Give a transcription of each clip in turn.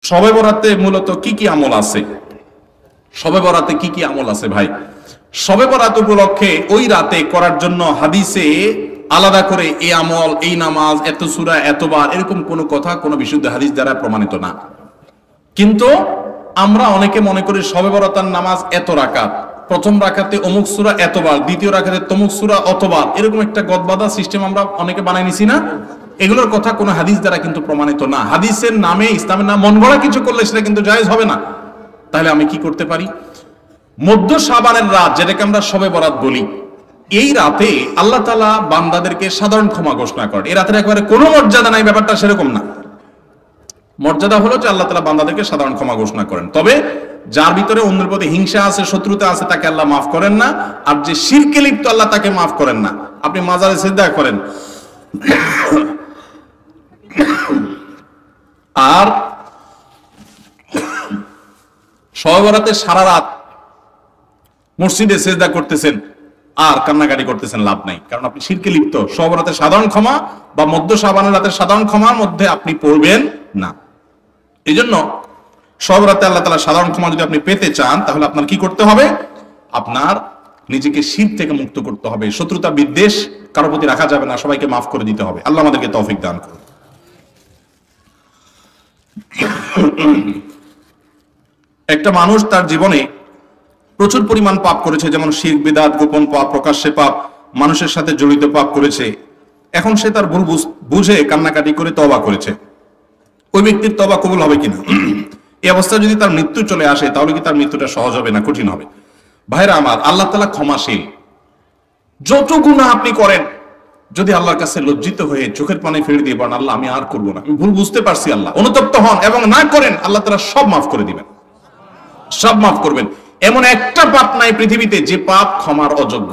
শবে বরাতে মূলত কি কি আমল আছে? শবে বরাতে কি কি আমল আছে ভাই? শবে বরাত উপলক্ষে ওই রাতে করার জন্য হাদিসে আলাদা করে এই আমল, এই নামাজ, এত সূরা, এতবার, এরকম কোনো কথা কোনো বিশুদ্ধ হাদিস দ্বারা প্রমাণিত না। কিন্তু আমরা অনেকে মনে করি শবে বরাতের নামাজ এত রাকাত, প্রথম রাকাতে অমুক সূরা এতবার, দ্বিতীয় রাকাতে তমুক সূরা অতবার, এরকম একটা গদবাদা সিস্টেম আমরা অনেকে বানাই নিছি না? এগুলোর কথা কোনো হাদিস দ্বারা কিন্তু প্রমাণিত না। হাদিসের নামে, ইসলামের নাম মন গড়া কিছু করলে সেটা কিন্তু জায়েজ হবে না। তাহলে আমি কি করতে পারি? মধ্য শাবানের রাত, যেটাকে আমরা শবে বরাত বলি, এই রাতে আল্লাহ তাআলা বান্দাদেরকে সাধারণ ক্ষমা ঘোষণা করেন। এই রাতের একেবারে কোনো মর্যাদা নাই, ব্যাপারটা সেরকম না। মর্যাদা হলো যে আল্লাহ তাআলা বান্দাদেরকে সাধারণ ক্ষমা ঘোষণা করেন। তবে যার ভিতরে অন্যের প্রতি হিংসা আছে, শত্রুতা আছে, তাকে আল্লাহ মাফ করেন না। আর যে শিরকে লিপ্ত, আল্লাহ তাকে মাফ করেন না। আপনি মাজারে সিজদা করেন আর শবে বরাতে সারা রাত মসজিদে সিজদা করতেছেন আর কান্নাকাটি করতেছেন, লাভ নাই, কারণ আপনি শিরকে লিপ্ত। শবে বরাতে সাধারণ ক্ষমা বা মধ্য শাবানের রাতের সাধারণ ক্ষমার মধ্যে আপনি পড়বেন না। এই জন্য শবে বরাতে আল্লাহ তাআলা সাধারণ ক্ষমা যদি আপনি পেতে চান, তাহলে আপনার কি করতে হবে? আপনার নিজেকে শিরক থেকে মুক্ত করতে হবে। শত্রুতা বিদ্বেষ কারো প্রতি রাখা যাবে না, সবাইকে মাফ করে দিতে হবে। আল্লাহ আমাদেরকে তৌফিক দান করুন। একটা মানুষ তার জীবনে প্রচুর পরিমাণ পাপ করেছে, যেমন শিরক, বিদআত, গোপন পাপ, প্রকাশ্যে পাপ, মানুষের সাথে জড়িত পাপ করেছে। এখন সে তার ভুল বুঝে কান্নাকাটি করে তওবা করেছে। ওই ব্যক্তির তওবা কবুল হবে কিনা? এই অবস্থায় যদি তার মৃত্যু চলে আসে, তাহলে কি তার মৃত্যুটা সহজ হবে না কঠিন হবে? ভাইরা আমার, আল্লাহ তাআলা ক্ষমাশীল। যত গুনাহ আপনি করেন, যদি আল্লাহর কাছে লজ্জিত হয়ে চোখের পানি ফেলে দিয়ে বলেন, আল্লাহ আমি আর করবো না, আমি ভুল বুঝতে পারছি, আল্লাহ, অনুতপ্ত হন এবং না করেন, আল্লাহ তাআলা সব মাফ করে দিবেন, সব মাফ করবেন। এমন একটা পাপ নাই পৃথিবীতে যে পাপ ক্ষমার অযোগ্য।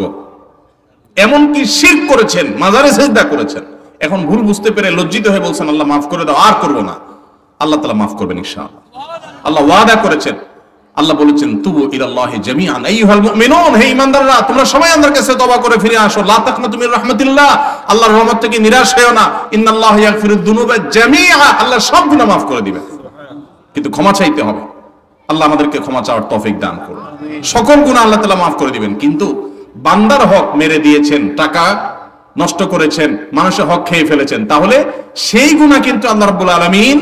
এমনকি শিরক করেছেন, মাজারে সিজদা করেছেন, এখন ভুল বুঝতে পেরে লজ্জিত হয়ে বলছেন, আল্লাহ মাফ করে দাও, আর করবো না, আল্লাহ তাআলা মাফ করবেন ইনশাআল্লাহ। আল্লাহ ওয়াদা করেছেন। আল্লাহ বলেছেন, তুবু ইলাল্লাহি জামিআন আইয়ুহাল মুমিনুন, হে ঈমানদাররা, তোমরা সবাই আল্লাহর কাছে তওবা করে ফিরে আসো। লা তাকনাতু মির রাহমাতিল্লাহ, আল্লাহর রহমত থেকে নিরাশ হয়ো না। ইন্নাল্লাহা ইয়াগফিরুদ দুনুবা জামিআ, আল্লাহ সব গুনাহ মাফ করে দিবেন, কিন্তু ক্ষমা চাইতে হবে। আল্লাহ আমাদেরকে ক্ষমা চাওয়ার তৌফিক দান করুন। সকল গুনাহ আল্লাহ তাআলা মাফ করে দিবেন, কিন্তু বান্দার হক মেরে দিয়েছেন, টাকা নষ্ট করেছেন, মানুষের হক খেয়ে ফেলেছেন, তাহলে সেই গুনাহ কিন্তু আল্লাহ রাব্বুল আলামিন,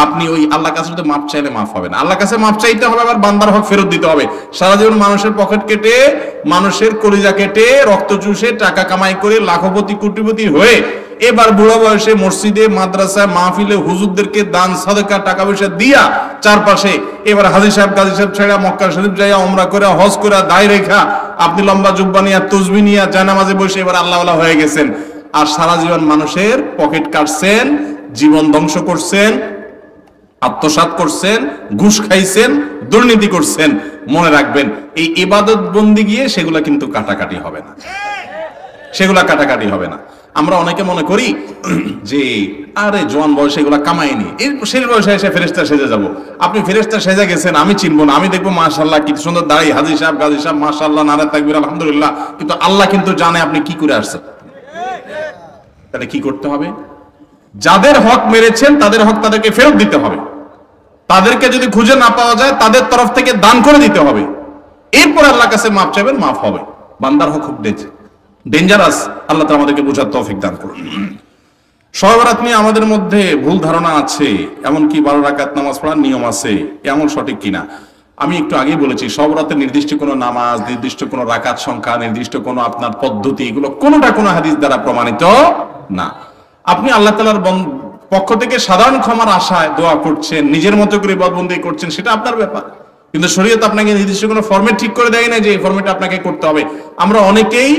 আপনি ওই আল্লাহর কাছে যদি মাপ চাইলে মাফ হবে না। আল্লাহর কাছে মাপ চাইতে হবে, আবার বান্দার হক ফেরত দিতে হবে। সারা জীবন মানুষের পকেট কেটে, মানুষের কলিজা কেটে, রক্ত চুষে, টাকা কামাই করে লাখপতি কোটিপতি হয়ে, এবার বুড়ো বয়সে মসজিদে, মাদ্রাসায়, মাহফিলে হুজুরদেরকে দান সাদাকা টাকা পয়সা দিয়া চারপাশে, এবার হাজী সাহেব গাজী সাহেব ছেড়া মক্কা শরীফ যাইয়া উমরা করে, হজ করে, দায় রেখা, আপনি লম্বা জুব্বা নিয়া, তসবিহ নিয়া, জানামাজে বসে এবার আল্লাহওয়ালা হয়ে গেছেন। আর সারা জীবন মানুষের পকেট কাটছেন, জীবন ধ্বংস করছেন, আত্মসাৎ করছেন, ঘুষ খাইছেন, দুর্নীতি করছেন। মনে রাখবেন, এই ইবাদত বন্দেগী সেগুলা কিন্তু কাটাকাটি হবে না, সেগুলা কাটাকাটি হবে না। আমরা অনেকে মনে করি যে আরে জোয়ান বয়সে এগুলা কামাইনি, এই শেষ বয়সে এসে ফেরেশতা সেজে যাব। আপনি ফেরেশতা সেজে গেছেন, আমি চিনবো না, আমি দেখবো মাশাআল্লাহ কি সুন্দর দাড়ি, হাজী সাহেব গাজী সাহেব মাশাআল্লাহ, নারে তাকবীর, আলহামদুলিল্লাহ, কিন্তু আল্লাহ কিন্তু জানে আপনি কি করে আসছেন। তাহলে কি করতে হবে? যাদের হক মেরেছেন তাদের হক তাদেরকে ফেরত দিতে হবে। তাদেরকে যদি খুঁজে না পাওয়া যায়, তাদের তরফ থেকে দান করে দিতে হবে। এরপর আল্লাহর কাছে মাপ চাইবেন, মাফ হবে। বান্দার হক খুব ডেঞ্জারাস। আল্লাহ তাআলা আমাদেরকে বোঝার তৌফিক দান করুন। শবে বরাত নিয়ে আমাদের মধ্যে ভুল ধারণা আছে, এমনকি 12 রাকাত নামাজ পড়ার নিয়ম আছে, এমন সঠিক কিনা? আমি একটু আগেই বলেছি, শবে বরাতের নির্দিষ্ট কোনো নামাজ, নির্দিষ্ট কোনো রাকাত সংখ্যা, নির্দিষ্ট কোনো আপনার পদ্ধতি, এগুলো কোনোটা কোনো হাদিস দ্বারা প্রমাণিত না। আপনি আল্লাহ তাআলার পক্ষ থেকে সাধারণ ক্ষমার আশায় দোয়া করছেন, নিজের মতো করে ইবাদতবন্দেগী করছেন, সেটা আপনার ব্যাপার। কিন্তু শরীয়ত আপনাকে নির্দিষ্ট কোনো ফরম্যাট ঠিক করে দেয় না যে এই ফরম্যাটে আপনাকে করতে হবে। আমরা অনেকেই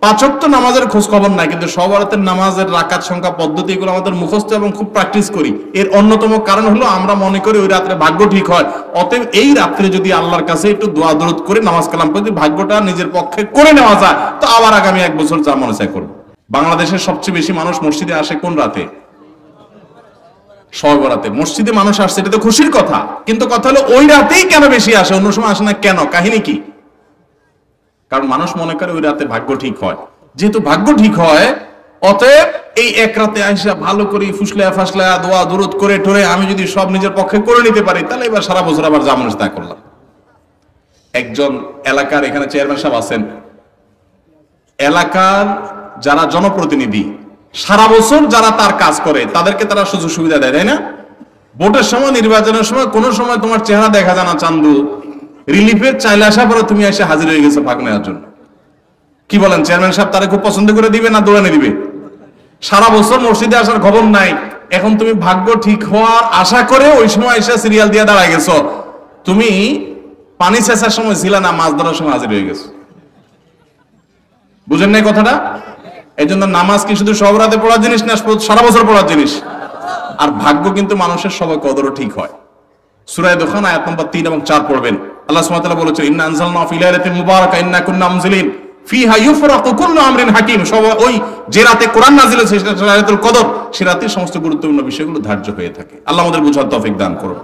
5 ওয়াক্ত নামাজের খোঁজ খবর নাই, কিন্তু শবে বরাতের নামাজের রাকাত সংখ্যা, পদ্ধতি, এগুলো আমাদের মুখস্থ এবং খুব প্র্যাকটিস করি। এর অন্যতম কারণ হলো আমরা মনে করি ওই রাত্রে ভাগ্য ঠিক হয়। অতএব এই রাত্রে যদি আল্লাহর কাছে একটু দোয়া দরুদ করে নামাজ কালাম পড়ে ভাগ্যটা নিজের পক্ষে করে নেওয়া যায়, তো আবার আগামী 1 বছর যা মনে চায় করব। বাংলাদেশের সবচেয়ে বেশি মানুষ মসজিদে আসে কোন রাতে? শবে বরাতে। মসজিদে মানুষ আসছে, এটা তো খুশির কথা, কিন্তু কথা হলো ওই রাতেই কেন বেশি আসে, অন্য সময় আসে না কেন? কাহিনী কি? কারণ মানুষ মনে করে ওই রাতে ভাগ্য ঠিক হয়। যেহেতু ভাগ্য ঠিক হয়, অতএব এই এক রাতে আইসা ভালো করে ফুসলা ফাসলা দোয়া দুরুদ করে টোরে আমি যদি সব নিজের পক্ষে করে নিতে পারি, তাহলে এবার সারা বছর আবার যা মানুষ তা করলাম। একজন এলাকার এখানে চেয়ারম্যান সাহেব আছেন, এলাকার যারা জনপ্রতিনিধি সারা বছর যারা তার কাজ করে তাদেরকে তারা সুযোগ সুবিধা দেয়, তাই না? ভোটের সময়, নির্বাচনের সময় কোনো সময় তোমার চেহারা দেখা যায় না, চান্দু রিলিফে চাইলে আসা পরে তুমি এসে হাজির হয়ে গেছো ভাগ নেওয়ার জন্য। কি বলেন, চেয়ারম্যান সাহেব তারা খুব পছন্দ করে দিবে না দৌড়ানে দিবে? সারা বছর মসজিদে আসার খবর নাই, এখন তুমি ভাগ্য ঠিক হওয়ার আশা করে ওই সময় এসে সিরিয়াল দিয়ে দাঁড়ায় গেছো। তুমি পানি চেঁচার সময় ছিল না, মাছ ধরার সময় হাজির হয়ে গেছো। বুঝেন নাই কথাটা? এই জন্য নামাজ কি শুধু সব রাতে পড়ার জিনিস না, সারা বছর পড়ার জিনিস। আর ভাগ্য কিন্তু মানুষের সবাই কদরও ঠিক হয়। সূরা দুখান আয়াত নম্বর 3 এবং 4 পড়বেন। আল্লাহ সুবহানাহু ওয়া তাআলা বলেছেন, ইন্না আনজালনাহু ফি লাইলাতিন মুবারাকা ইন্না কুন্না মুনজিলিন ফিহা ইউফরাকু কুল্লু আমরিন হাকিম। ওই যে রাতে কোরআন নাযিল হয়েছে সেটা লাইলাতুল কদর, সে রাতে সমস্ত গুরুত্বপূর্ণ বিষয়গুলো ধার্য হয়ে থাকে। আল্লাহ আমাদের বুঝার তৌফিক দান করুন।